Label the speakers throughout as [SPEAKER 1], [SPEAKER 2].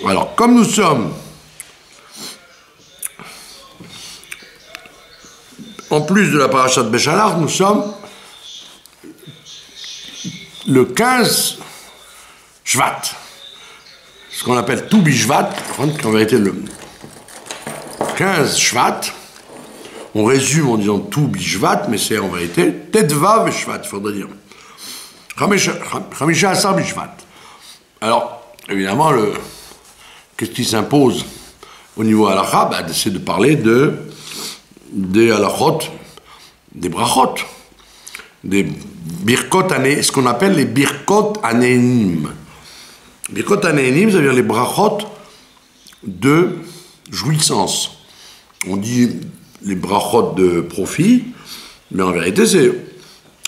[SPEAKER 1] Alors, comme nous sommes, en plus de la paracha de Béchalach, nous sommes le 15 Shvat, ce qu'on appelle tout Bishvat, en vérité le 15 Shvat, on résume en disant tout Bishvat, mais c'est en vérité Tetva Bishvat, il faudrait dire. Chamisha Asar Bishvat. Alors, évidemment, qu'est-ce qui s'impose au niveau halakha? C'est de parler des halachot, des brachot, des birkot ané, ce qu'on appelle les birkot anénim. Birkot anénim, ça veut dire les brachot de jouissance. On dit les brachot de profit, mais en vérité c'est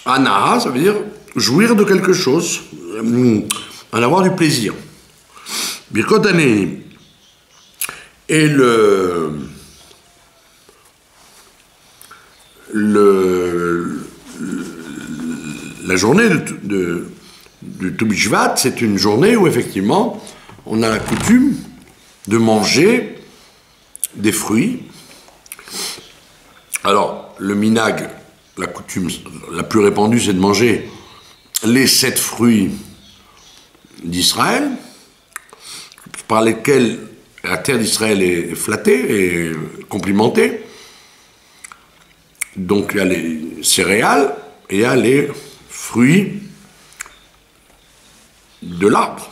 [SPEAKER 1] ana, ça veut dire jouir de quelque chose, en avoir du plaisir. Birkot anénim. Et la journée du Tu Bishvat, c'est une journée où effectivement on a la coutume de manger des fruits. Alors, le minag, la coutume la plus répandue, c'est de manger les 7 fruits d'Israël, par lesquels la terre d'Israël est flattée et complimentée. Donc il y a les céréales et il y a les fruits de l'arbre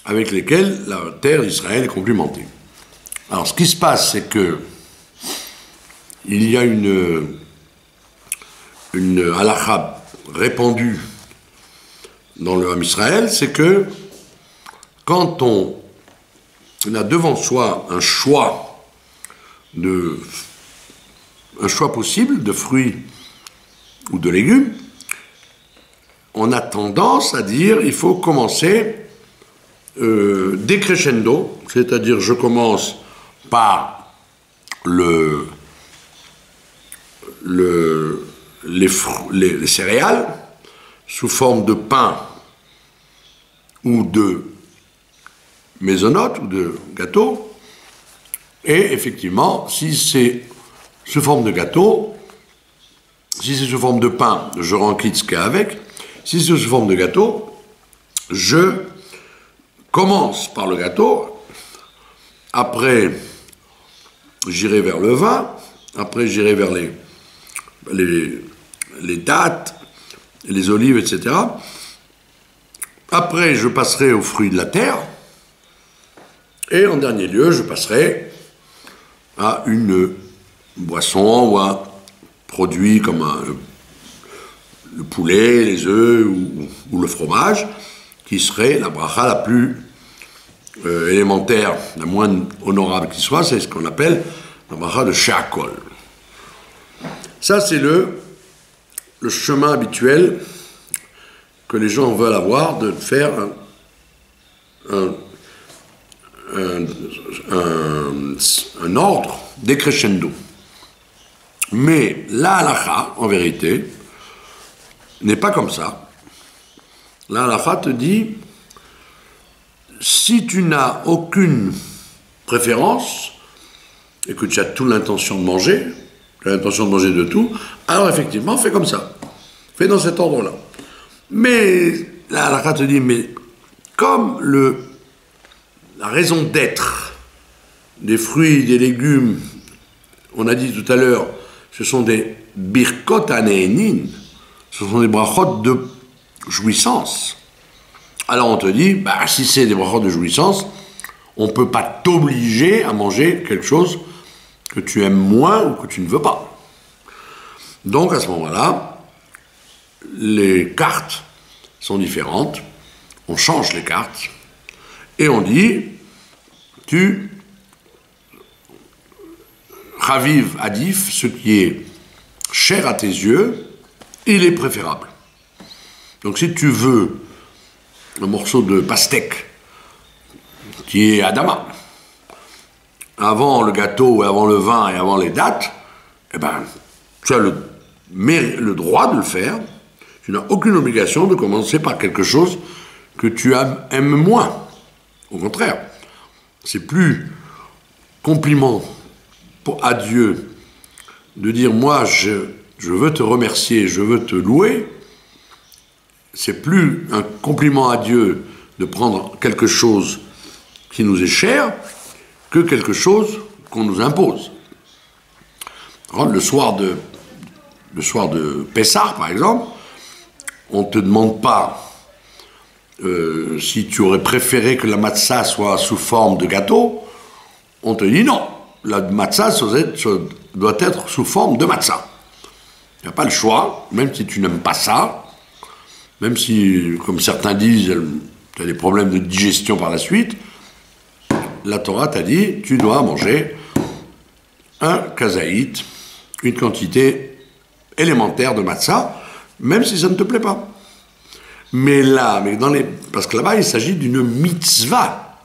[SPEAKER 1] avec lesquels la terre d'Israël est complimentée. Alors ce qui se passe, c'est que il y a une halakha répandue dans le Ham Israël, c'est que quand on a devant soi un choix possible de fruits ou de légumes, on a tendance à dire il faut commencer décrescendo, c'est-à-dire je commence par les céréales sous forme de pain ou de maisonnottes ou de gâteaux, et effectivement, si c'est sous forme de gâteau, si c'est sous forme de pain, je renquille ce qu'il y a avec. Si c'est sous forme de gâteau, je commence par le gâteau, après j'irai vers le vin, après j'irai vers les dattes, les olives, etc. Après, je passerai aux fruits de la terre, et en dernier lieu, je passerai à une boisson ou un produit comme le poulet, les œufs ou le fromage, qui serait la bracha la plus élémentaire, la moins honorable qui soit, c'est ce qu'on appelle la bracha de She'akol. Ça, c'est le chemin habituel que les gens veulent avoir, de faire un ordre décrescendo. Mais la halakha, en vérité, n'est pas comme ça. La halakha te dit, si tu n'as aucune préférence, et que tu as toute l'intention de manger, tu as l'intention de manger de tout, alors effectivement, fais comme ça. Fais dans cet ordre-là. Mais la halakha te dit, mais comme la raison d'être des fruits, des légumes, on a dit tout à l'heure, ce sont des birkot anénin, ce sont des brachot de jouissance. Alors on te dit, si c'est des brachot de jouissance, on ne peut pas t'obliger à manger quelque chose que tu aimes moins ou que tu ne veux pas. Donc à ce moment-là, les cartes sont différentes, on change les cartes, et on dit, Chaviv Adif, ce qui est cher à tes yeux, il est préférable. Donc si tu veux un morceau de pastèque qui est Adama, avant le gâteau, avant le vin et avant les dattes, tu as le droit de le faire. Tu n'as aucune obligation de commencer par quelque chose que tu aimes moins. Au contraire, c'est plus compliment à Dieu de dire moi je veux te remercier, je veux te louer. C'est plus un compliment à Dieu de prendre quelque chose qui nous est cher que quelque chose qu'on nous impose. Alors, le soir de Pessah, par exemple, on ne te demande pas si tu aurais préféré que la matzah soit sous forme de gâteau. On te dit non, la matzah doit être sous forme de matzah. Il n'y a pas le choix, même si tu n'aimes pas ça, même si, comme certains disent, tu as des problèmes de digestion par la suite, la Torah t'a dit, tu dois manger un kazaït, une quantité élémentaire de matzah, même si ça ne te plaît pas. Parce que là-bas, il s'agit d'une mitzvah.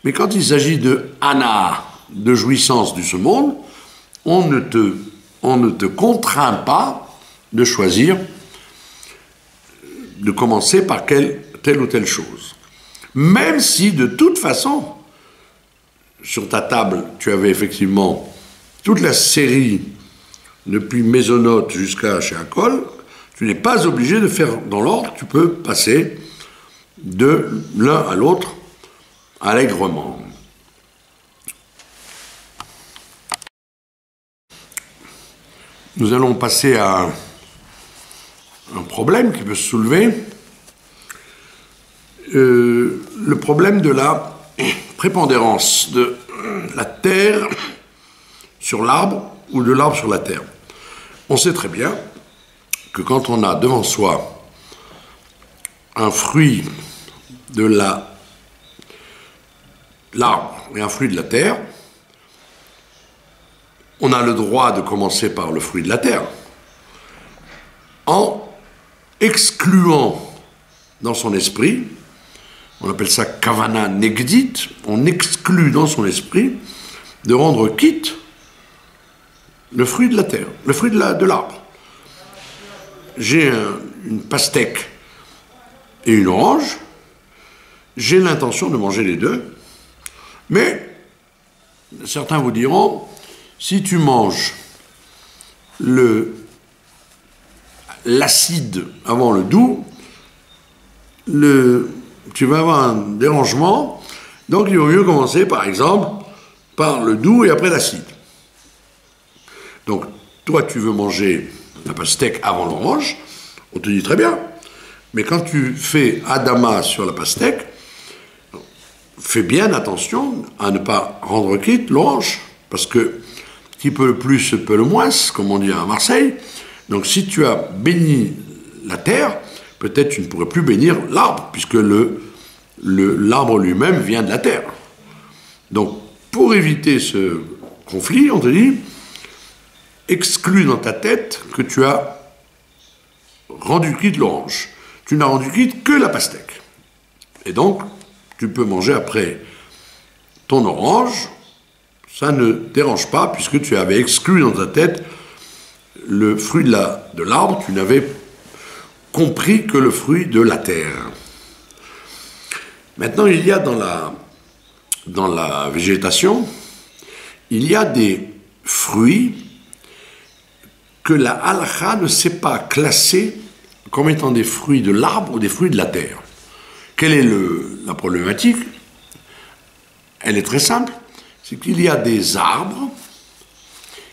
[SPEAKER 1] Mais quand il s'agit de hana, de jouissance de ce monde, on ne te contraint pas de choisir, de commencer par telle ou telle chose. Même si, de toute façon, sur ta table, tu avais effectivement toute la série, depuis Mésonote jusqu'à Sheakol, tu n'es pas obligé de faire dans l'ordre, tu peux passer de l'un à l'autre allègrement. Nous allons passer à un problème qui peut se soulever, le problème de la prépondérance de la terre sur l'arbre ou de l'arbre sur la terre. On sait très bien que quand on a devant soi un fruit de l'arbre et un fruit de la terre, on a le droit de commencer par le fruit de la terre en excluant dans son esprit, on appelle ça kavana negdit, on exclut dans son esprit de rendre quitte le fruit de la terre, le fruit de l'arbre. J'ai une pastèque et une orange, j'ai l'intention de manger les deux, mais certains vous diront, si tu manges l'acide avant le doux, tu vas avoir un dérangement, donc il vaut mieux commencer par exemple par le doux et après l'acide. Donc toi tu veux manger la pastèque avant l'orange, on te dit très bien, mais quand tu fais Adama sur la pastèque, fais bien attention à ne pas rendre quitte l'orange, parce que qui peut le plus peut le moins, comme on dit à Marseille. Donc si tu as béni la terre, peut-être tu ne pourrais plus bénir l'arbre, puisque l'arbre lui-même vient de la terre. Donc pour éviter ce conflit, on te dit, exclus dans ta tête que tu as rendu quitte l'orange. Tu n'as rendu quitte que la pastèque. Et donc, tu peux manger après ton orange, ça ne dérange pas, puisque tu avais exclu dans ta tête le fruit de l'arbre, tu n'avais compris que le fruit de la terre. Maintenant, il y a dans la végétation, il y a des fruits que la halakha ne sait pas classer comme étant des fruits de l'arbre ou des fruits de la terre. Quelle est la problématique? Elle est très simple, c'est qu'il y a des arbres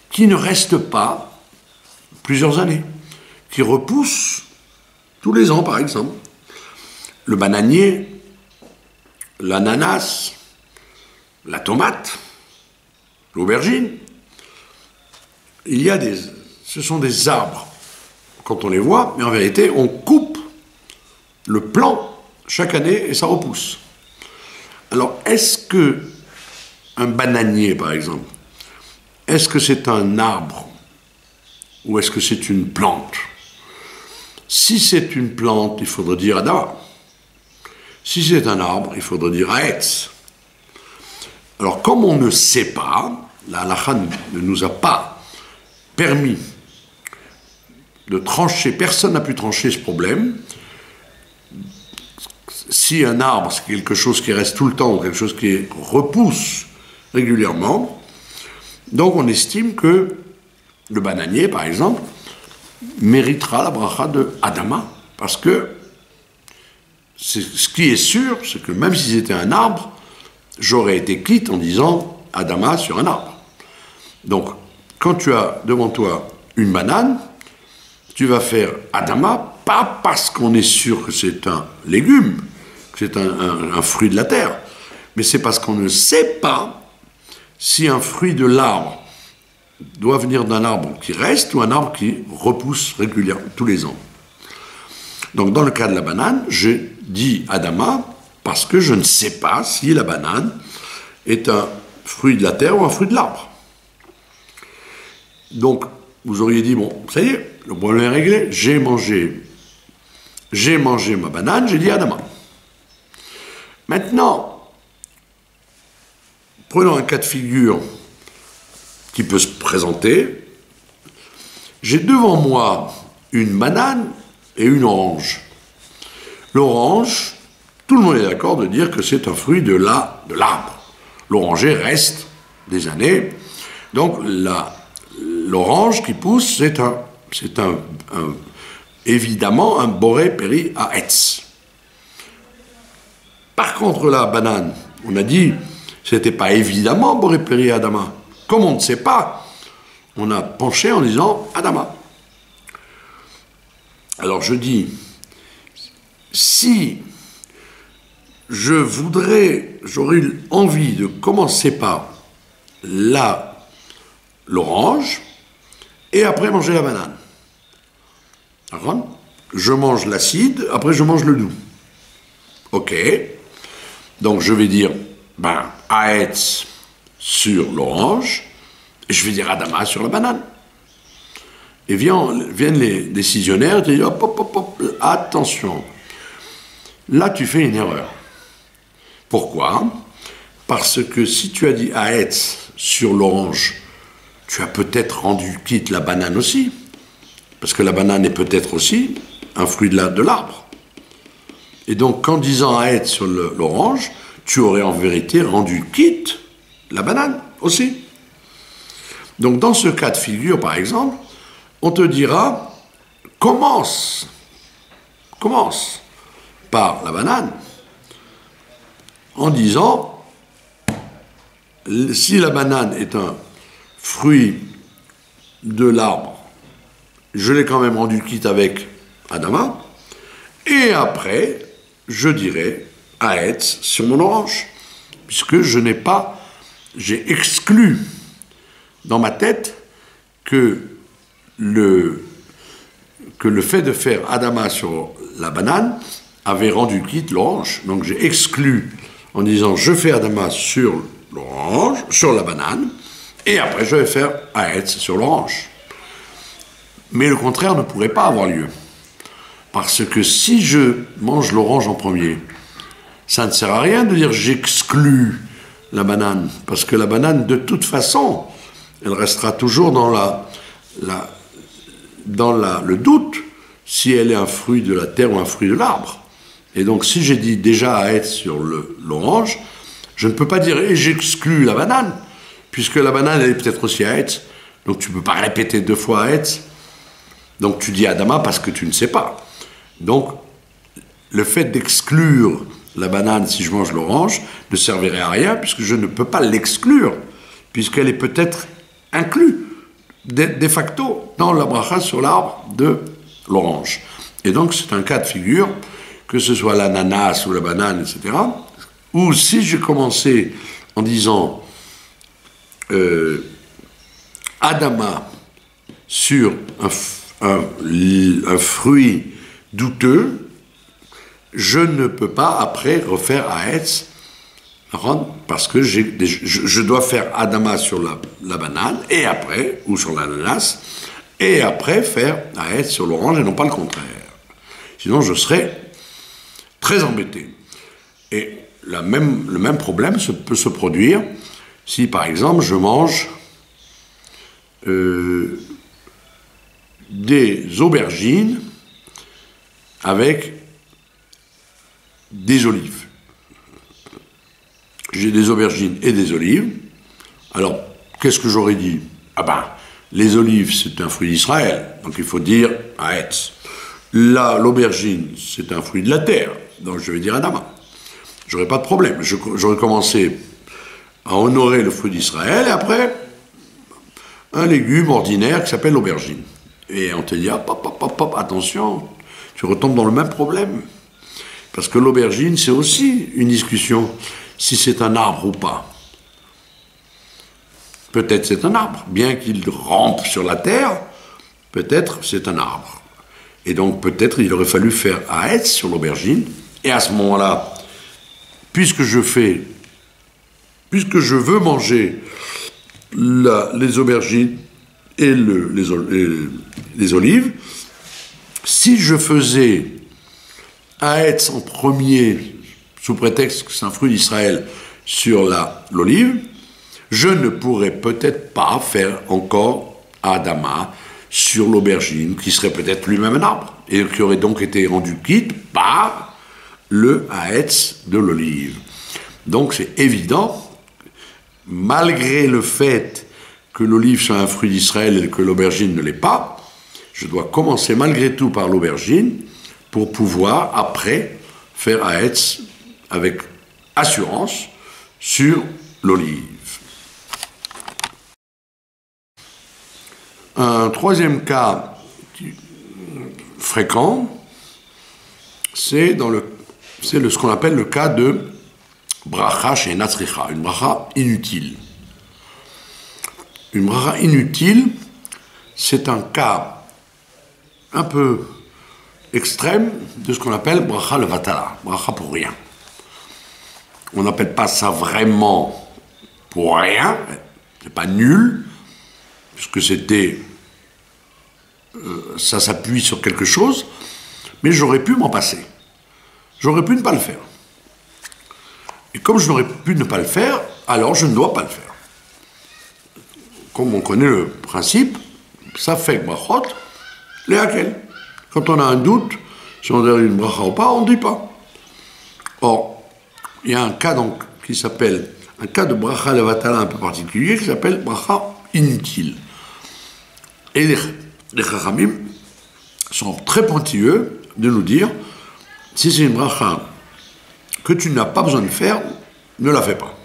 [SPEAKER 1] qui ne restent pas plusieurs années, qui repoussent tous les ans par exemple. Le bananier, l'ananas, la tomate, l'aubergine, ce sont des arbres quand on les voit, mais en vérité on coupe le plant chaque année et ça repousse. Alors est-ce que un bananier par exemple, est-ce que c'est un arbre ou est-ce que c'est une plante? Si c'est une plante, il faudrait dire Adama. Si c'est un arbre, il faudrait dire Aetz. Alors comme on ne sait pas, la halakha ne nous a pas permis de trancher, personne n'a pu trancher ce problème, si un arbre, c'est quelque chose qui reste tout le temps, ou quelque chose qui repousse régulièrement, donc on estime que le bananier, par exemple, méritera la bracha de Adama, parce que ce qui est sûr, c'est que même si c'était un arbre, j'aurais été quitte en disant Adama sur un arbre. Donc, quand tu as devant toi une banane, tu vas faire Adama, pas parce qu'on est sûr que c'est un légume, que c'est un fruit de la terre, mais c'est parce qu'on ne sait pas si un fruit de l'arbre doit venir d'un arbre qui reste ou un arbre qui repousse régulièrement, tous les ans. Donc, dans le cas de la banane, je dis Adama parce que je ne sais pas si la banane est un fruit de la terre ou un fruit de l'arbre. Donc, vous auriez dit, bon, ça y est, le problème est réglé, j'ai mangé ma banane, j'ai dit Adama. Maintenant, prenons un cas de figure qui peut se présenter. J'ai devant moi une banane et une orange. L'orange, tout le monde est d'accord de dire que c'est un fruit de l'arbre. L'oranger reste des années. Donc, l'orange qui pousse, c'est évidemment un boré péri à Etz. Par contre, la banane, on a dit, c'était pas évidemment boré péri à Adama. Comme on ne sait pas, on a penché en disant Adama. Alors je dis, si j'aurais envie de commencer par l'orange, et après manger la banane. D'accord ? Je mange l'acide, après je mange le doux. Ok. Donc je vais dire, Aetz sur l'orange, et je vais dire Adama sur la banane. Et viennent les décisionnaires et te disent, hop, attention. Là tu fais une erreur. Pourquoi ? Parce que si tu as dit Aetz sur l'orange, tu as peut-être rendu quitte la banane aussi, parce que la banane est peut-être aussi un fruit de l'arbre. Et donc, qu'en disant Aetz sur l'orange, tu aurais en vérité rendu quitte la banane aussi. Donc, dans ce cas de figure, par exemple, on te dira, commence par la banane, en disant, si la banane est un fruit de l'arbre, je l'ai quand même rendu quitte avec Adama, et après, je dirai Aetz sur mon orange, puisque j'ai exclu dans ma tête que le fait de faire Adama sur la banane avait rendu quitte l'orange. Donc j'ai exclu en disant je fais Adama sur l'orange, sur la banane, et après je vais faire Aetz sur l'orange. Mais le contraire ne pourrait pas avoir lieu. Parce que si je mange l'orange en premier, ça ne sert à rien de dire j'exclus la banane, parce que la banane, de toute façon, elle restera toujours dans le doute si elle est un fruit de la terre ou un fruit de l'arbre. Et donc, si j'ai dit déjà Aetz sur l'orange, je ne peux pas dire j'exclus la banane, puisque la banane, elle est peut-être aussi Aetz. Donc, tu ne peux pas répéter 2 fois Aetz. Donc, tu dis Adama parce que tu ne sais pas. Donc, le fait d'exclure la banane si je mange l'orange ne servirait à rien, puisque je ne peux pas l'exclure, puisqu'elle est peut-être incluse de facto dans la bracha sur l'arbre de l'orange. Et donc, c'est un cas de figure, que ce soit l'ananas ou la banane, etc., ou si j'ai commencé en disant Adama sur un fruit douteux, je ne peux pas après refaire Aetz, parce que je dois faire Adama sur la banane, et après, ou sur l'ananas, et après faire Aetz sur l'orange, et non pas le contraire. Sinon, je serais très embêté. Et le même problème peut se produire si, par exemple, je mange des aubergines avec des olives. J'ai des aubergines et des olives. Alors, qu'est-ce que j'aurais dit? Ah ben, les olives, c'est un fruit d'Israël, donc il faut dire Haetz. Là, l'aubergine, c'est un fruit de la terre, donc je vais dire Adama. J'aurais pas de problème. J'aurais commencé à honorer le fruit d'Israël, et après, un légume ordinaire qui s'appelle l'aubergine. Et on te dit, ah, attention, tu retombes dans le même problème. Parce que l'aubergine, c'est aussi une discussion si c'est un arbre ou pas. Peut-être c'est un arbre, bien qu'il rampe sur la terre, peut-être c'est un arbre. Et donc peut-être il aurait fallu faire Haetz sur l'aubergine, et à ce moment-là, puisque je veux manger les aubergines et les olives, si je faisais Haetz en premier, sous prétexte que c'est un fruit d'Israël, sur l'olive, je ne pourrais peut-être pas faire encore Adama sur l'aubergine, qui serait peut-être lui-même un arbre, et qui aurait donc été rendu quitte par le Haetz de l'olive. Donc c'est évident, malgré le fait que l'olive soit un fruit d'Israël et que l'aubergine ne l'est pas, je dois commencer malgré tout par l'aubergine pour pouvoir après faire Haetz avec assurance sur l'olive. Un troisième cas fréquent, c'est ce qu'on appelle le cas de bracha chez Natzricha, une bracha inutile. Une bracha inutile, c'est un cas un peu extrême de ce qu'on appelle bracha levatala, bracha pour rien. On n'appelle pas ça vraiment pour rien, c'est pas nul, puisque ça s'appuie sur quelque chose, mais j'aurais pu m'en passer. J'aurais pu ne pas le faire. Et comme je n'aurais pu ne pas le faire, alors je ne dois pas le faire. Comme on connaît le principe, ça fait brachot, les hakel. Quand on a un doute, si on doit dire une bracha ou pas, on ne dit pas. Or, il y a un cas donc qui s'appelle, un cas de bracha levatala un peu particulier qui s'appelle bracha inutile. Et les chachamim sont très pointilleux de nous dire, si c'est une bracha que tu n'as pas besoin de faire, ne la fais pas.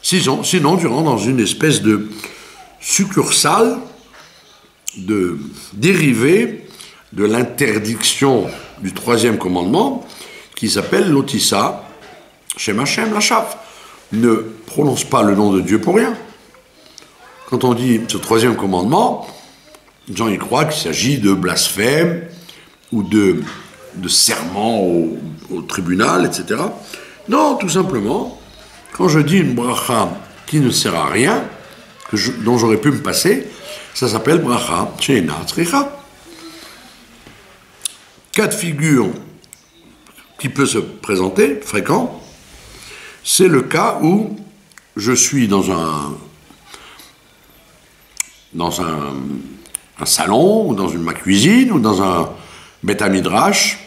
[SPEAKER 1] Sinon tu rentres dans une espèce de succursale, de dérivé de l'interdiction du troisième commandement, qui s'appelle l'otissa, Shem Hashem, la chaf. Ne prononce pas le nom de Dieu pour rien. Quand on dit ce troisième commandement, les gens y croient qu'il s'agit de blasphème ou de serment au tribunal, etc. Non, tout simplement, quand je dis une bracha qui ne sert à rien, dont j'aurais pu me passer, ça s'appelle bracha she'ena tzricha. Cas de figure qui peut se présenter, fréquent, c'est le cas où je suis dans un salon, ou dans ma cuisine, ou dans un Beth Midrash,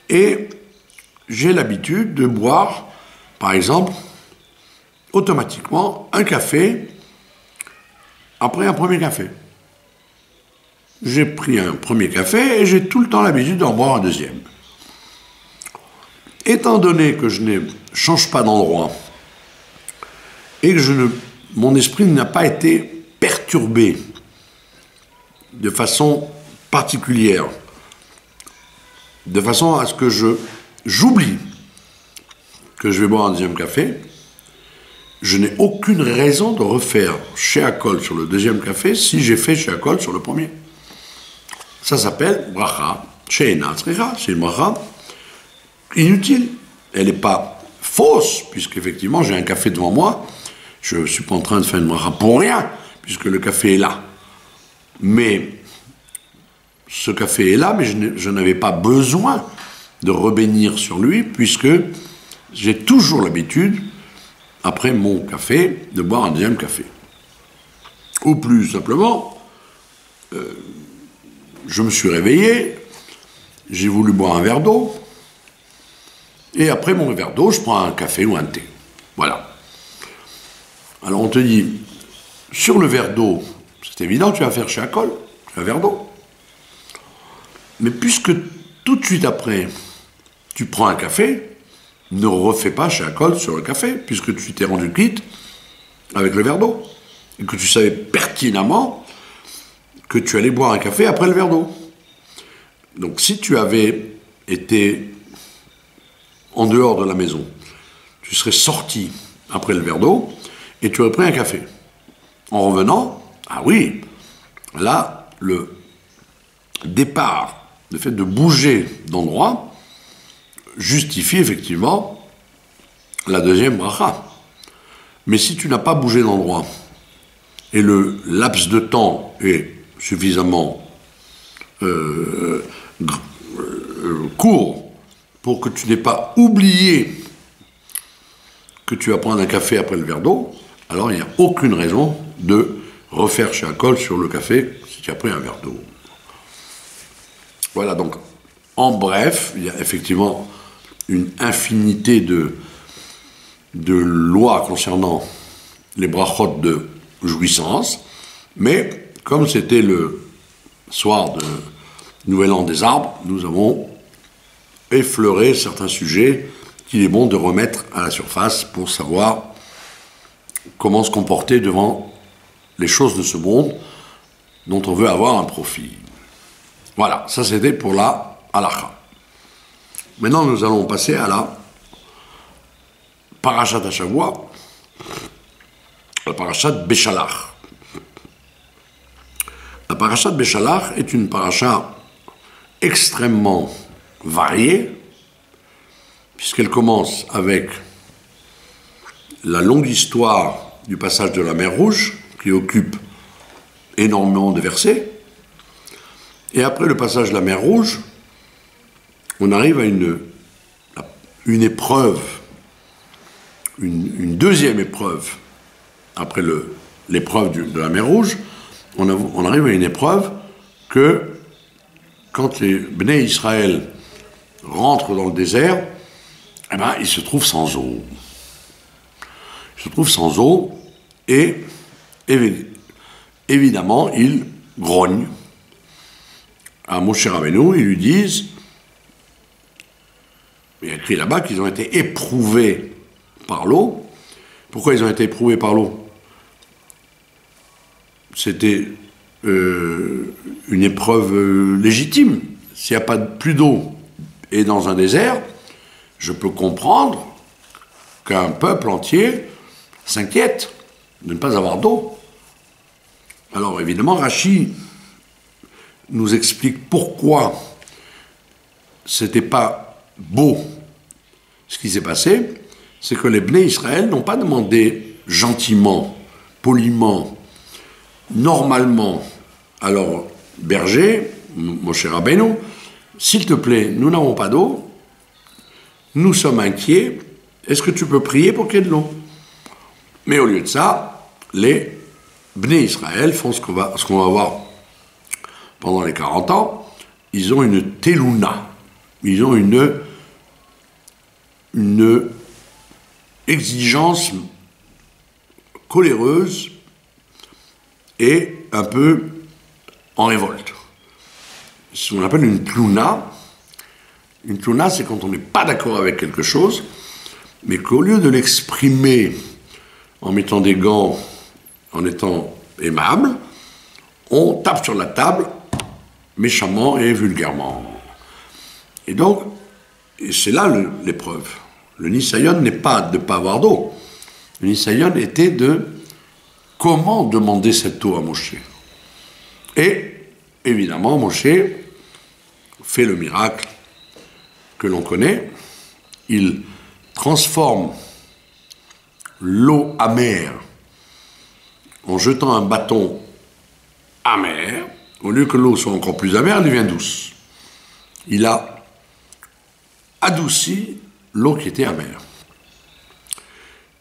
[SPEAKER 1] et j'ai l'habitude de boire, par exemple, automatiquement, un café après un premier café. J'ai pris un premier café et j'ai tout le temps l'habitude d'en boire un deuxième. Étant donné que je ne change pas d'endroit et que mon esprit n'a pas été perturbé de façon particulière, de façon à ce que j'oublie que je vais boire un deuxième café, je n'ai aucune raison de refaire Sheakol sur le deuxième café si j'ai fait Sheakol sur le premier. Ça s'appelle bracha she'ena tzricha, c'est une bracha inutile. Elle n'est pas fausse, puisqu'effectivement j'ai un café devant moi, je ne suis pas en train de faire une bracha pour rien, puisque le café est là. Mais ce café est là, mais je n'avais pas besoin de rebénir sur lui, puisque j'ai toujours l'habitude, après mon café, de boire un deuxième café. Ou plus simplement, je me suis réveillé, j'ai voulu boire un verre d'eau, Et après mon verre d'eau, je prends un café ou un thé. Voilà. Alors on te dit, sur le verre d'eau, c'est évident, tu vas faire chez Akol, un verre d'eau. Mais puisque tout de suite après, tu prends un café, ne refais pas chez Akol sur le café, puisque tu t'es rendu quitte avec le verre d'eau. Et que tu savais pertinemment que tu allais boire un café après le verre d'eau. Donc si tu avais été en dehors de la maison, tu serais sorti après le verre d'eau et tu aurais pris un café. En revenant, ah oui, là, le départ, le fait de bouger d'endroit, justifie effectivement la deuxième bracha. Mais si tu n'as pas bougé d'endroit et le laps de temps est suffisamment court pour que tu n'aies pas oublié que tu vas prendre un café après le verre d'eau, alors il n'y a aucune raison de refaire chez Akol sur le café si tu as pris un verre d'eau. Voilà, donc, en bref, il y a effectivement une infinité de lois concernant les brachot de jouissance, mais comme c'était le soir de Nouvel An des arbres, nous avons effleuré certains sujets qu'il est bon de remettre à la surface pour savoir comment se comporter devant les choses de ce monde dont on veut avoir un profit. Voilà, ça c'était pour la halakha. Maintenant nous allons passer à la parashat Hashavua, la parashat Beshalach. La parashat Beshalach est une parasha extrêmement variée, puisqu'elle commence avec la longue histoire du passage de la mer Rouge, qui occupe énormément de versets, et après le passage de la mer Rouge, on arrive à une épreuve, une deuxième épreuve, après l'épreuve de la mer Rouge, on arrive à une épreuve que, quand les Bnei Israël rentrent dans le désert, eh ben, ils se trouvent sans eau. Ils se trouvent sans eau et évidemment, ils grognent à Moshe Rabbeinu, ils lui disent, il y a écrit là-bas qu'ils ont été éprouvés par l'eau. Pourquoi ils ont été éprouvés par l'eau? C'était une épreuve légitime. S'il n'y a pas plus d'eau et dans un désert, je peux comprendre qu'un peuple entier s'inquiète de ne pas avoir d'eau. Alors évidemment, Rashi nous explique pourquoi c'était pas beau ce qui s'est passé. C'est que les Bnei Israël n'ont pas demandé gentiment, poliment, normalement à leur berger, Moshe Rabbeinu, s'il te plaît, nous n'avons pas d'eau, nous sommes inquiets, est-ce que tu peux prier pour qu'il y ait de l'eau? Mais au lieu de ça, les Bnei Israël font ce qu'on va voir pendant les 40 ans, ils ont une telouna, ils ont une exigence coléreuse et un peu en révolte. Ce qu'on appelle une tlouna. Une tlouna, c'est quand on n'est pas d'accord avec quelque chose, mais qu'au lieu de l'exprimer en mettant des gants, en étant aimable, on tape sur la table méchamment et vulgairement. Et donc, c'est là l'épreuve. Le Nisayon n'est pas de ne pas avoir d'eau. Le Nisayon était de comment demander cette eau à Moshe. Et, évidemment, Moshe fait le miracle que l'on connaît. Il transforme l'eau amère en jetant un bâton amer. Au lieu que l'eau soit encore plus amère, elle devient douce. Il a adouci l'eau qui était amère.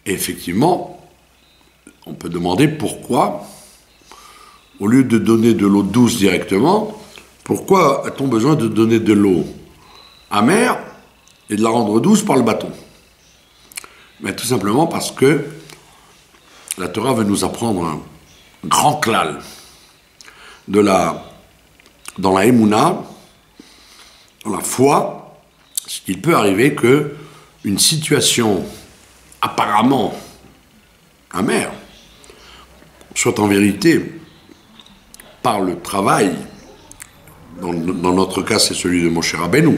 [SPEAKER 1] Et effectivement, on peut demander pourquoi, au lieu de donner de l'eau douce directement, pourquoi a-t-on besoin de donner de l'eau amère et de la rendre douce par le bâton. Mais tout simplement parce que la Torah veut nous apprendre un grand klal dans la Emouna, dans la foi, c'est qu'il peut arriver que une situation apparemment amère soit en vérité, par le travail, dans notre cas c'est celui de Moshe Rabbeinu,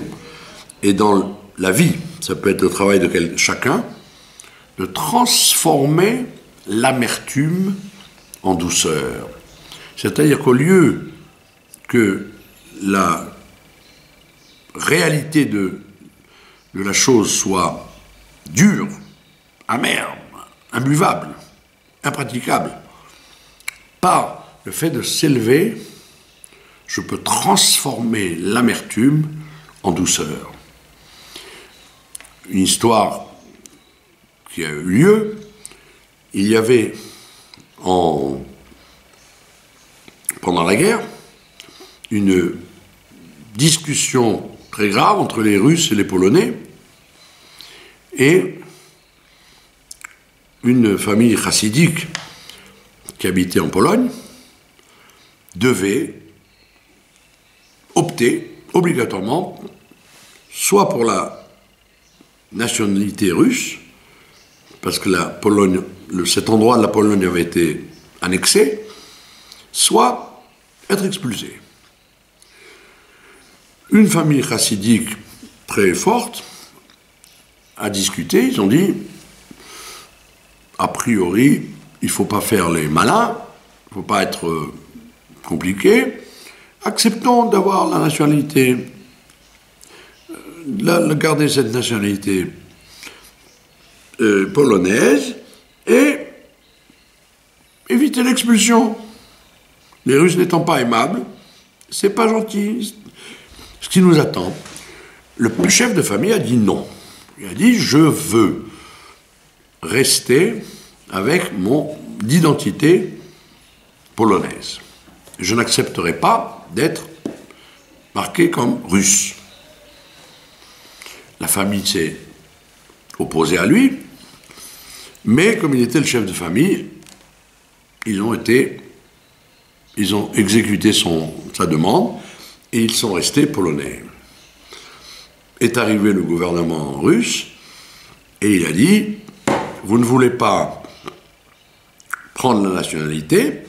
[SPEAKER 1] et dans la vie, ça peut être le travail de chacun, de transformer l'amertume en douceur. C'est-à-dire qu'au lieu que la réalité de la chose soit dure, amère, imbuvable, impraticable, par le fait de s'élever, je peux transformer l'amertume en douceur. Une histoire qui a eu lieu, il y avait pendant la guerre une discussion très grave entre les Russes et les Polonais, et une famille chassidique qui habitait en Pologne devait opter obligatoirement soit pour la nationalité russe, parce que la Pologne, cet endroit de la Pologne avait été annexé, soit être expulsé. Une famille chassidique très forte a discuté, ils ont dit, a priori, il ne faut pas faire les malins, il ne faut pas être compliqué, acceptons d'avoir la nationalité, garder cette nationalité polonaise et éviter l'expulsion. Les Russes n'étant pas aimables, c'est pas gentil. Ce qui nous attend. Le chef de famille a dit non. Il a dit je veux rester avec mon identité polonaise. Je n'accepterai pas d'être marqué comme russe. La famille s'est opposée à lui, mais comme il était le chef de famille, ils ont exécuté sa demande et ils sont restés polonais. Est arrivé le gouvernement russe et il a dit vous ne voulez pas prendre la nationalité,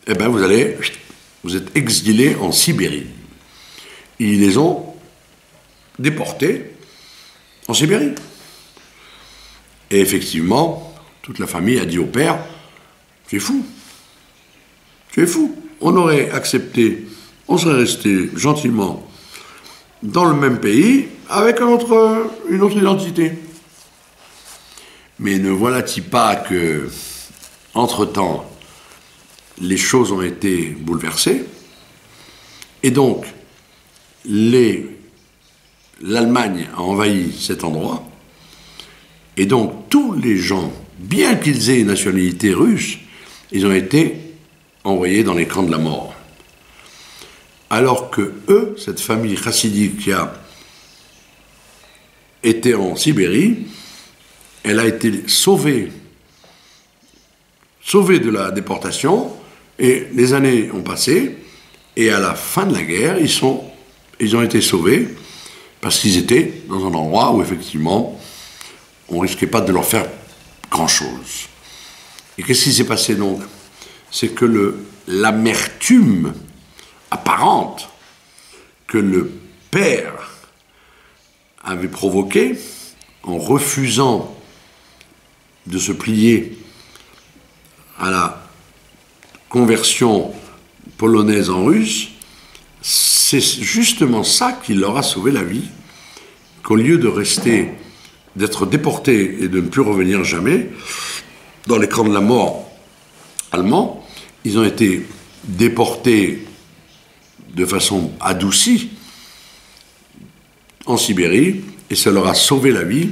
[SPEAKER 1] eh bien vous êtes exilés en Sibérie. Ils les ont déportés en Sibérie. Et effectivement, toute la famille a dit au père, tu es fou. Tu es fou. On aurait accepté, on serait resté gentiment dans le même pays avec une autre identité. Mais ne voilà-t-il pas que, entre-temps, les choses ont été bouleversées, et donc l'Allemagne a envahi cet endroit, et donc tous les gens, bien qu'ils aient une nationalité russe, ils ont été envoyés dans les camps de la mort. Alors que eux, cette famille chassidique qui a été en Sibérie, elle a été sauvée de la déportation, et les années ont passé, et à la fin de la guerre, ils ont été sauvés, parce qu'ils étaient dans un endroit où, effectivement, on ne risquait pas de leur faire grand-chose. Et qu'est-ce qui s'est passé donc? C'est que l'amertume apparente que le père avait provoquée en refusant de se plier à la conversion polonaise en russe, c'est justement ça qui leur a sauvé la vie, qu'au lieu d'être déportés et de ne plus revenir jamais, dans les camps de la mort allemands, ils ont été déportés de façon adoucie en Sibérie, et ça leur a sauvé la vie.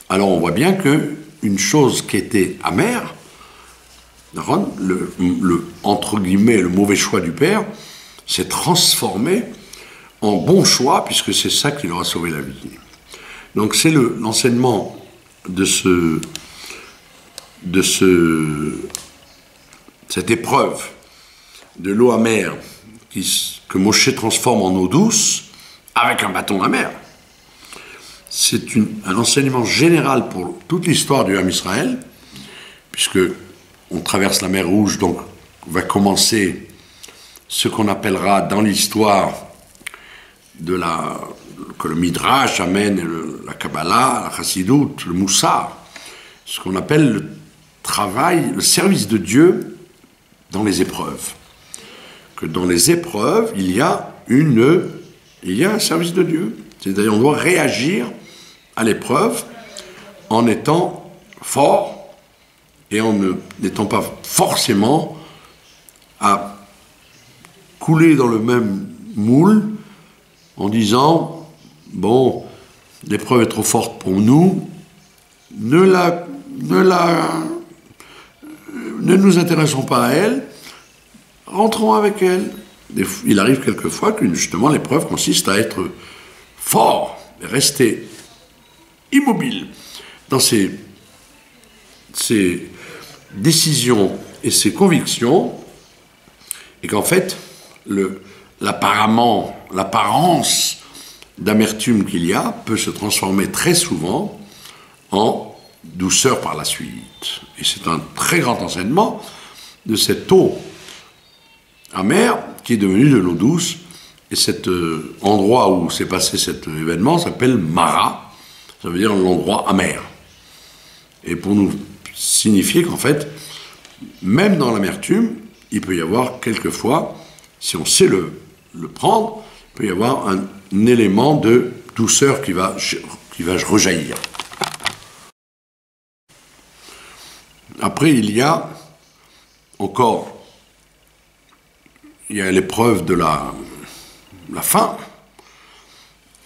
[SPEAKER 1] Alors on voit bien qu'une chose qui était amère, entre guillemets, le mauvais choix du père, s'est transformé en bon choix, puisque c'est ça qui leur a sauvé la vie. Donc c'est l'enseignement de cette épreuve de l'eau amère que Moshe transforme en eau douce avec un bâton amer. C'est un enseignement général pour toute l'histoire du Ham Israël, puisque on traverse la mer Rouge, donc va commencer ce qu'on appellera dans l'histoire que le Midrash amène, la Kabbalah, la Chassidut, le Moussar, ce qu'on appelle le travail, le service de Dieu dans les épreuves. Que dans les épreuves, il y a un service de Dieu. C'est-à-dire on doit réagir à l'épreuve en étant fort et en n'étant pas forcément à couler dans le même moule en disant bon, l'épreuve est trop forte pour nous, ne nous intéressons pas à elle, rentrons avec elle. Il arrive quelquefois que justement l'épreuve consiste à être fort, rester immobile dans ses décisions et ses convictions, et qu'en fait, l'apparence d'amertume qu'il y a peut se transformer très souvent en douceur par la suite. Et c'est un très grand enseignement de cette eau amère qui est devenue de l'eau douce. Et cet endroit où s'est passé cet événement s'appelle Mara, ça veut dire l'endroit amer. Et pour nous signifier qu'en fait, même dans l'amertume, il peut y avoir quelquefois, si on sait le prendre, il peut y avoir un élément de douceur qui va rejaillir. Après, il y a l'épreuve de la faim.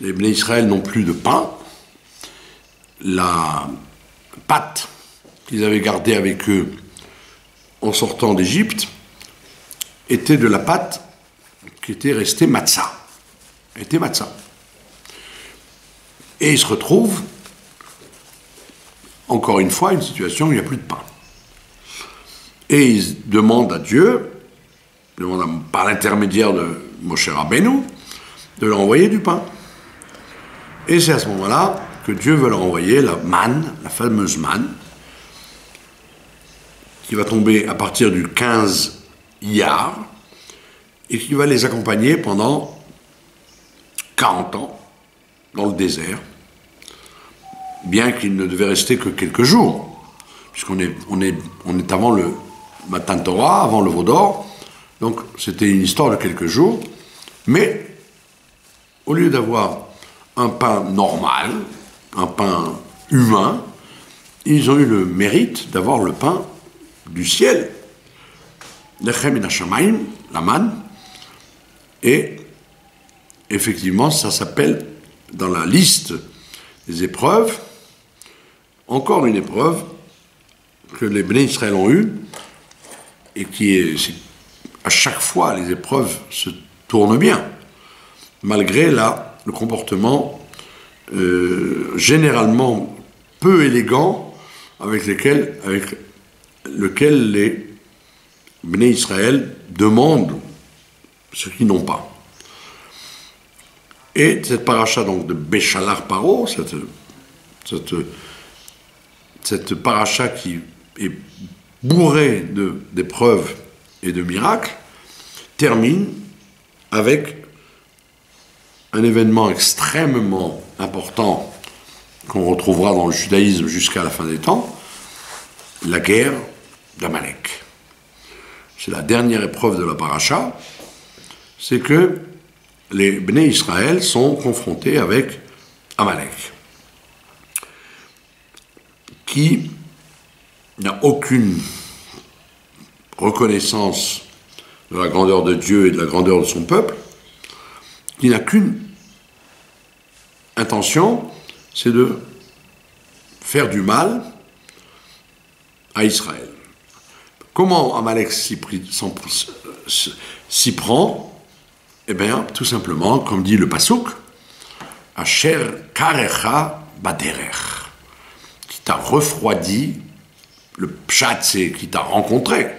[SPEAKER 1] Les Bnei Israël n'ont plus de pain. La pâte qu'ils avaient gardée avec eux en sortant d'Égypte était de la pâte qui était restée matzah. Et ils se retrouvent, encore une fois, une situation où il n'y a plus de pain. Et ils demandent à Dieu, par l'intermédiaire de Moshe Rabbeinu, de leur envoyer du pain. Et c'est à ce moment-là que Dieu veut leur envoyer la manne, la fameuse manne, qui va tomber à partir du 15 Iyar, et qui va les accompagner pendant 40 ans dans le désert, bien qu'il ne devait rester que quelques jours, puisqu'on est avant le Matan Torah, avant le veau d'or, donc c'était une histoire de quelques jours, mais au lieu d'avoir un pain normal, un pain humain, ils ont eu le mérite d'avoir le pain du ciel, Lechem min hashamayim, la manne, et effectivement ça s'appelle dans la liste des épreuves, encore une épreuve que les Bnei Israël ont eue, et à chaque fois les épreuves se tournent bien, malgré le comportement généralement peu élégant avec lequel les Bnei Israël demandent ce qu'ils n'ont pas. Et cette paracha donc de Béchalar Paro, cette paracha qui est bourrée d'épreuves et de miracles, termine avec un événement extrêmement important qu'on retrouvera dans le judaïsme jusqu'à la fin des temps, la guerre d'Amalek. C'est la dernière épreuve de la paracha, c'est que les Bnei Israël sont confrontés avec Amalek, qui n'a aucune reconnaissance de la grandeur de Dieu et de la grandeur de son peuple, qui n'a qu'une intention, c'est de faire du mal à Israël. Comment Amalek s'y prend? Eh bien, tout simplement, comme dit le Pasuk, Asher karecha baderer, qui t'a refroidi. Le pshat, c'est qui t'a rencontré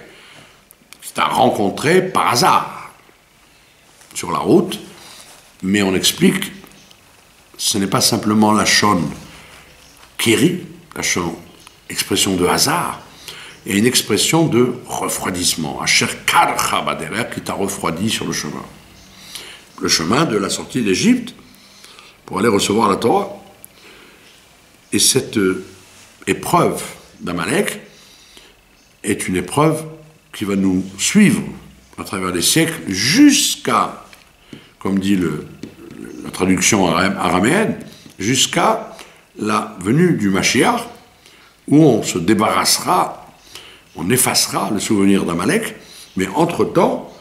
[SPEAKER 1] par hasard sur la route, mais on explique, ce n'est pas simplement la shon kéri, la shon expression de hasard, et une expression de refroidissement, asher karcha baderer, qui t'a refroidi sur le chemin de la sortie d'Égypte pour aller recevoir la Torah. Et cette épreuve d'Amalek est une épreuve qui va nous suivre à travers les siècles jusqu'à, comme dit la traduction araméenne, jusqu'à la venue du Mashiach, où on se débarrassera, on effacera le souvenir d'Amalek, mais entre-temps,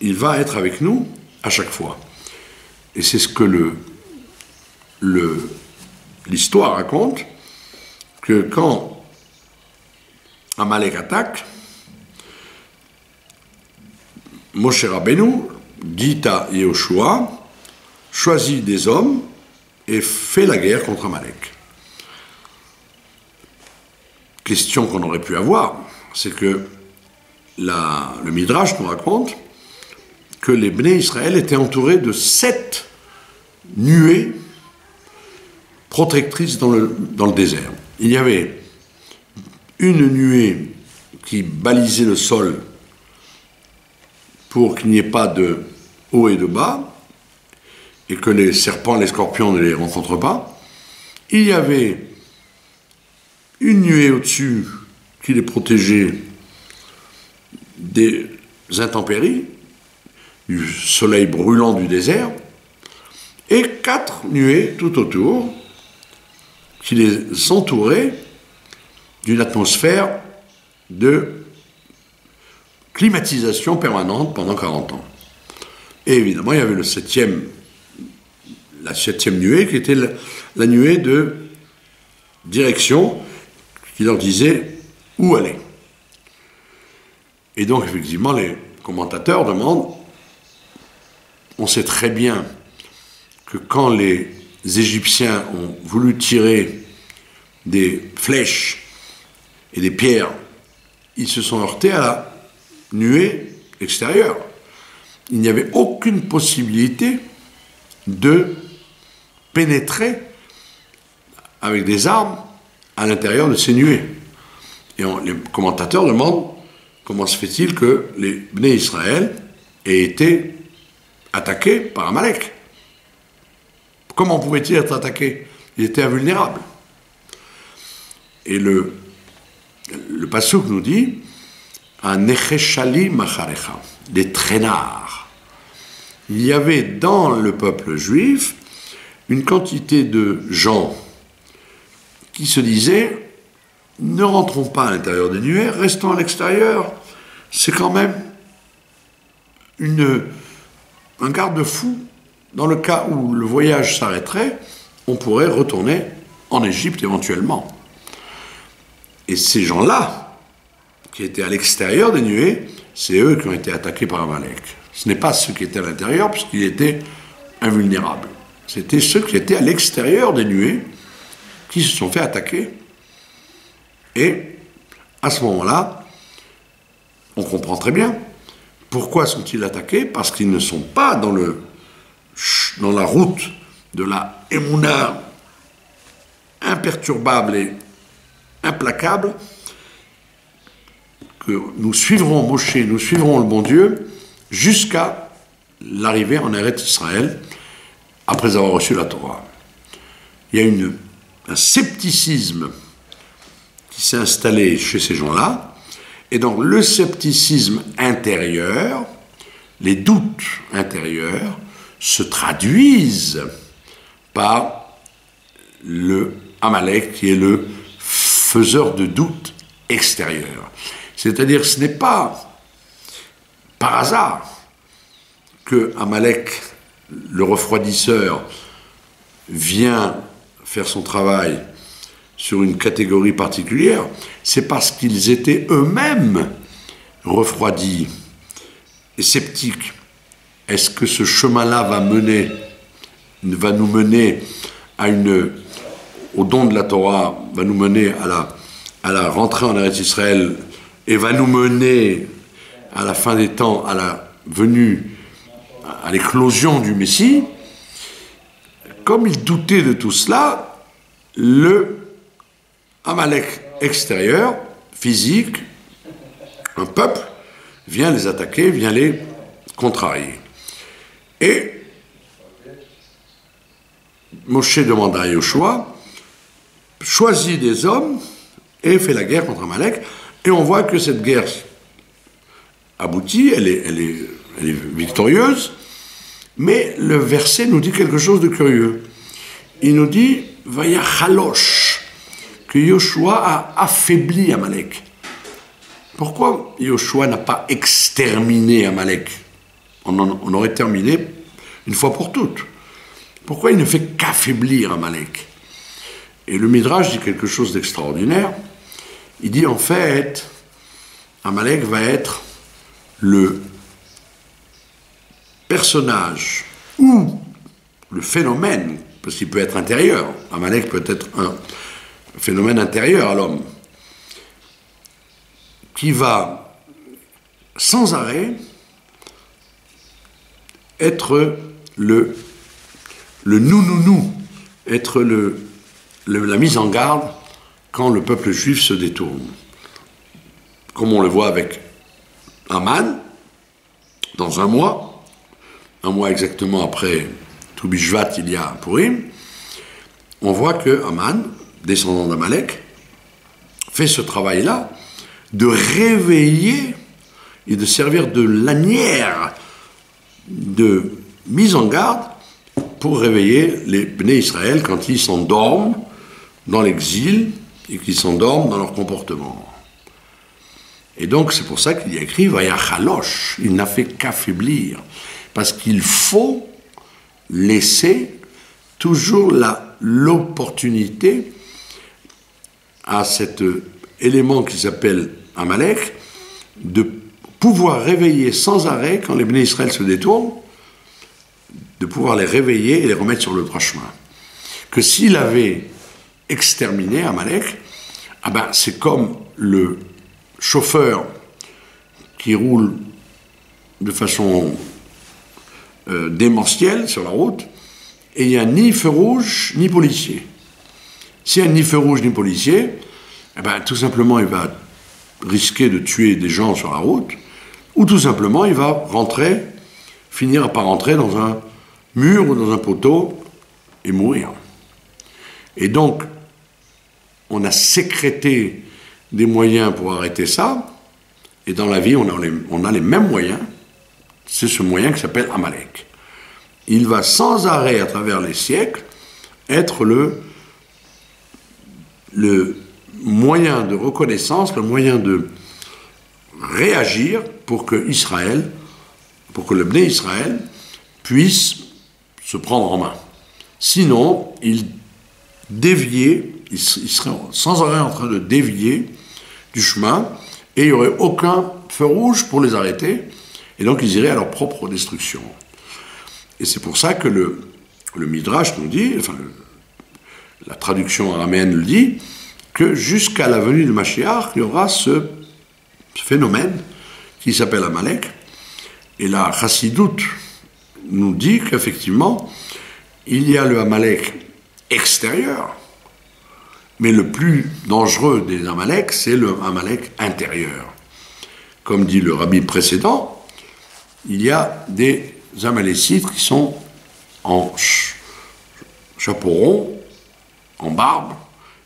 [SPEAKER 1] il va être avec nous à chaque fois. Et c'est ce que l'histoire raconte, que quand Amalek attaque, Moshe Rabbeinu dit à Yehoshua, choisis des hommes et fais la guerre contre Amalek. Question qu'on aurait pu avoir, c'est que le Midrash nous raconte que les Bnei Israël étaient entourés de 7 nuées protectrices dans le désert. Il y avait une nuée qui balisait le sol pour qu'il n'y ait pas de haut et de bas, et que les serpents, les scorpions ne les rencontrent pas. Il y avait une nuée au-dessus qui les protégeait des intempéries, du soleil brûlant du désert, et 4 nuées tout autour qui les entouraient d'une atmosphère de climatisation permanente pendant 40 ans. Et évidemment, il y avait la septième nuée qui était la nuée de direction qui leur disait où aller. Et donc, effectivement, les commentateurs demandent, on sait très bien que quand les Égyptiens ont voulu tirer des flèches et des pierres, ils se sont heurtés à la nuée extérieure. Il n'y avait aucune possibilité de pénétrer avec des armes à l'intérieur de ces nuées. Et les commentateurs demandent comment se fait-il que les Bnei Israël aient été attaqués par Amalek. Comment pouvaient-ils être attaqués? Ils étaient invulnérables. Et le passouk nous dit Anecheshali macharecha, des traînards. Il y avait dans le peuple juif une quantité de gens qui se disaient ne rentrons pas à l'intérieur des nuées, restons à l'extérieur. C'est quand même un garde-fou. Dans le cas où le voyage s'arrêterait, on pourrait retourner en Égypte éventuellement. Et ces gens-là, qui étaient à l'extérieur des nuées, c'est eux qui ont été attaqués par Amalek. Ce n'est pas ceux qui étaient à l'intérieur, puisqu'ils étaient invulnérables. C'était ceux qui étaient à l'extérieur des nuées qui se sont fait attaquer. Et à ce moment-là, on comprend très bien pourquoi sont-ils attaqués, parce qu'ils ne sont pas dans la route de la émouna imperturbable et implacable, que nous suivrons Moshe, nous suivrons le bon Dieu jusqu'à l'arrivée en Eretz Israël après avoir reçu la Torah. Il y a un scepticisme qui s'est installé chez ces gens-là, et donc le scepticisme intérieur, les doutes intérieurs se traduisent par le Amalek qui est le faiseur de doutes extérieurs. C'est-à-dire, ce n'est pas par hasard que Amalek, le refroidisseur, vient faire son travail sur une catégorie particulière, c'est parce qu'ils étaient eux-mêmes refroidis et sceptiques. Est-ce que ce chemin-là va nous mener à une au don de la Torah va nous mener à la rentrée en Eretz Israël et va nous mener à la fin des temps, à la venue, à l'éclosion du Messie, comme il doutait de tout cela, le Amalek extérieur, physique, un peuple, vient les attaquer, vient les contrarier. Et Moshe demande à Yoshua, choisit des hommes et fait la guerre contre Amalek. Et on voit que cette guerre aboutit, elle est victorieuse, mais le verset nous dit quelque chose de curieux. Il nous dit, Vaya Chalosh, que Yoshua a affaibli Amalek. Pourquoi Yoshua n'a pas exterminé Amalek? On aurait terminé une fois pour toutes. Pourquoi il ne fait qu'affaiblir Amalek? Et le Midrash dit quelque chose d'extraordinaire. Il dit en fait, Amalek va être le personnage ou le phénomène, parce qu'il peut être intérieur. Amalek peut être un phénomène intérieur à l'homme, qui va sans arrêt être le nous, être la mise en garde quand le peuple juif se détourne. Comme on le voit avec Haman, dans un mois exactement après Tou Bishvat, il y a Purim, on voit que Haman, descendant d'Amalek, fait ce travail-là de réveiller et de servir de lanière de mise en garde pour réveiller les Bnei Israël quand ils s'endorment dans l'exil et qu'ils s'endorment dans leur comportement. Et donc c'est pour ça qu'il y a écrit Vaya Chalosh, il n'a fait qu'affaiblir, parce qu'il faut laisser toujours l'opportunité à cet élément qui s'appelle Amalek de pouvoir réveiller sans arrêt, quand les Bnei Israël se détournent, de pouvoir les réveiller et les remettre sur le droit chemin. Que s'il avait exterminé Amalek, ah ben c'est comme le chauffeur qui roule de façon démentielle sur la route, et il n'y a ni feu rouge ni policier. S'il n'y a ni feu rouge ni policier, eh ben, tout simplement il va risquer de tuer des gens sur la route, ou tout simplement il va finir par rentrer dans un mur ou dans un poteau et mourir. Et donc, on a sécrété des moyens pour arrêter ça, et dans la vie, on a les mêmes moyens. C'est ce moyen qui s'appelle Amalek. Il va sans arrêt, à travers les siècles, être le moyen de reconnaissance, le moyen de réagir pour que le Bnei Israël puisse se prendre en main. Sinon, il serait sans arrêt en train de dévier du chemin, et il n'y aurait aucun feu rouge pour les arrêter, et donc ils iraient à leur propre destruction. Et c'est pour ça que le Midrash nous dit, enfin la traduction araméenne le dit, que jusqu'à la venue de Mashiach, il y aura ce phénomène qui s'appelle Amalek. Et la Chassidoute nous dit qu'effectivement, il y a le Amalek extérieur, mais le plus dangereux des Amalek, c'est le Amalek intérieur. Comme dit le rabbi précédent, il y a des Amalécites qui sont en chapeau rond, en barbe,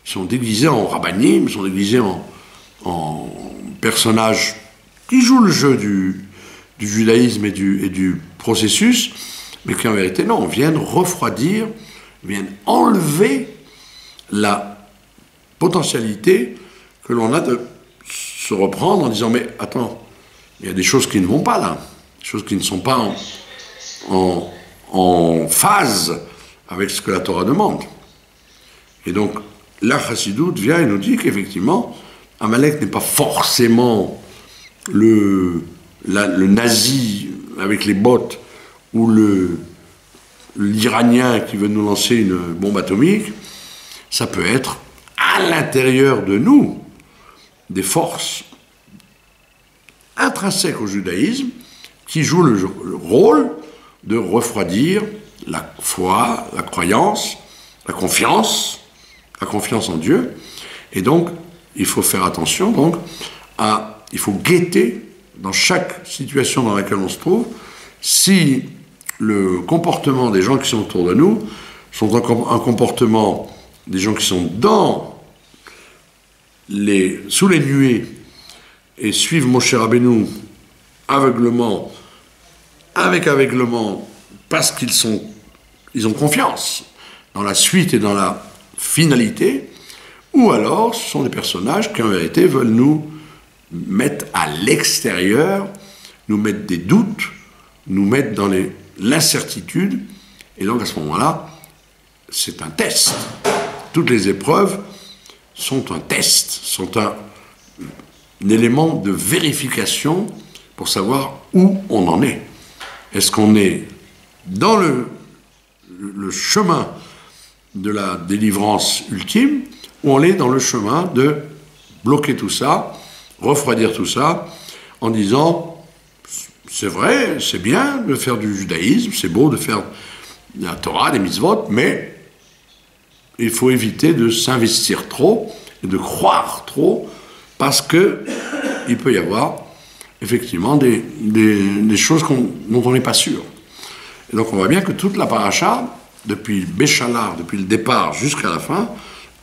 [SPEAKER 1] ils sont déguisés en rabbanim, ils sont déguisés en personnages qui jouent le jeu du judaïsme et du processus, mais qui en vérité, non, viennent refroidir, viennent enlever la potentialité que l'on a de se reprendre en disant, mais attends, il y a des choses qui ne vont pas là, des choses qui ne sont pas en phase avec ce que la Torah demande. Et donc, la Chassidoute vient et nous dit qu'effectivement, Amalek n'est pas forcément le nazi avec les bottes ou l'Iranien qui veut nous lancer une bombe atomique, ça peut être à l'intérieur de nous des forces intrinsèques au judaïsme qui jouent le rôle de refroidir la foi, la croyance, la confiance en Dieu. Et donc, il faut faire attention, donc, il faut guetter dans chaque situation dans laquelle on se trouve, si le comportement des gens qui sont autour de nous sont un comportement des gens qui sont sous les nuées et suivent Moshe Rabbeinu aveuglement, parce qu'ils ont confiance dans la suite et dans la finalité, ou alors ce sont des personnages qui en vérité veulent nous mettre à l'extérieur, nous mettre des doutes, nous mettre dans l'incertitude, et donc à ce moment-là, c'est un test. Toutes les épreuves sont un test, sont un élément de vérification pour savoir où on en est. Est-ce qu'on est dans le chemin de la délivrance ultime, ou on est dans le chemin de bloquer tout ça, refroidir tout ça, en disant, c'est vrai, c'est bien de faire du judaïsme, c'est beau de faire de la Torah, des mitzvot, mais il faut éviter de s'investir trop et de croire trop, parce que il peut y avoir effectivement des choses dont on n'est pas sûr. Et donc on voit bien que toute la paracha, depuis Béchalar, depuis le départ jusqu'à la fin,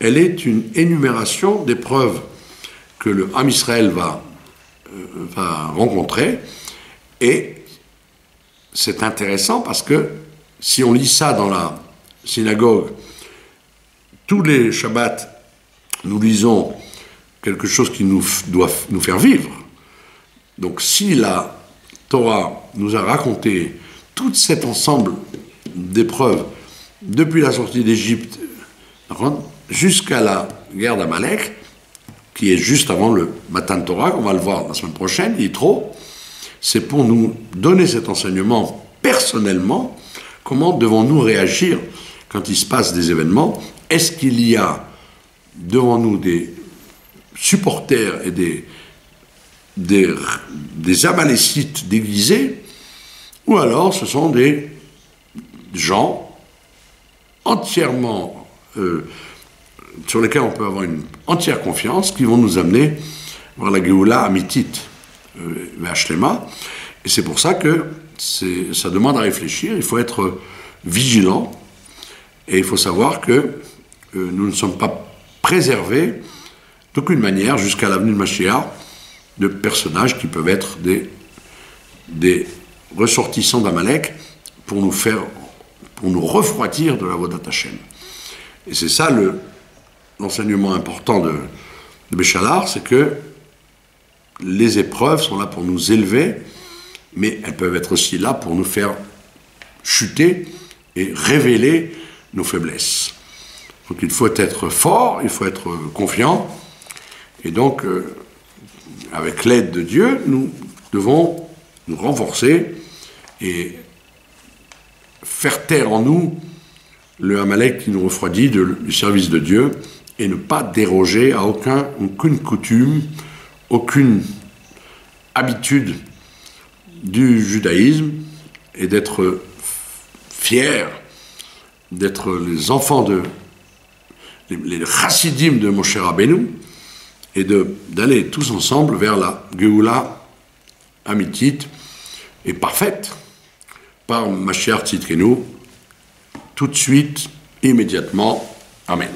[SPEAKER 1] elle est une énumération des preuves que le Ham Israël va rencontrer. Et c'est intéressant parce que si on lit ça dans la synagogue, tous les Shabbats, nous lisons quelque chose qui doit nous faire vivre. Donc si la Torah nous a raconté tout cet ensemble d'épreuves, depuis la sortie d'Égypte jusqu'à la guerre d'Amalek, qui est juste avant le Matan Torah, qu'on va le voir la semaine prochaine, Yitro, c'est pour nous donner cet enseignement personnellement, comment devons-nous réagir quand il se passe des événements. Est-ce qu'il y a devant nous des supporters et des Amalécites déguisés, ou alors ce sont des gens entièrement sur lesquels on peut avoir une entière confiance, qui vont nous amener vers la Géoula Amitite, V'Ashlema. Et c'est pour ça que ça demande à réfléchir, il faut être vigilant, et il faut savoir que nous ne sommes pas préservés d'aucune manière, jusqu'à la venue de Mashiach, de personnages qui peuvent être des ressortissants d'Amalek pour nous refroidir de la Vodat Hashem. Et c'est ça l'enseignement important de Béchalar, c'est que les épreuves sont là pour nous élever, mais elles peuvent être aussi là pour nous faire chuter et révéler nos faiblesses. Donc il faut être fort, il faut être confiant, et donc avec l'aide de Dieu, nous devons nous renforcer et faire taire en nous le Amalek qui nous refroidit du service de Dieu, et ne pas déroger à aucune coutume, aucune habitude du judaïsme, et d'être fiers, d'être les enfants les chassidim de Moshe Rabbeinu, et d'aller tous ensemble vers la Géoula Amitite et parfaite par Mashiach Tzidkenu, tout de suite, immédiatement. Amen.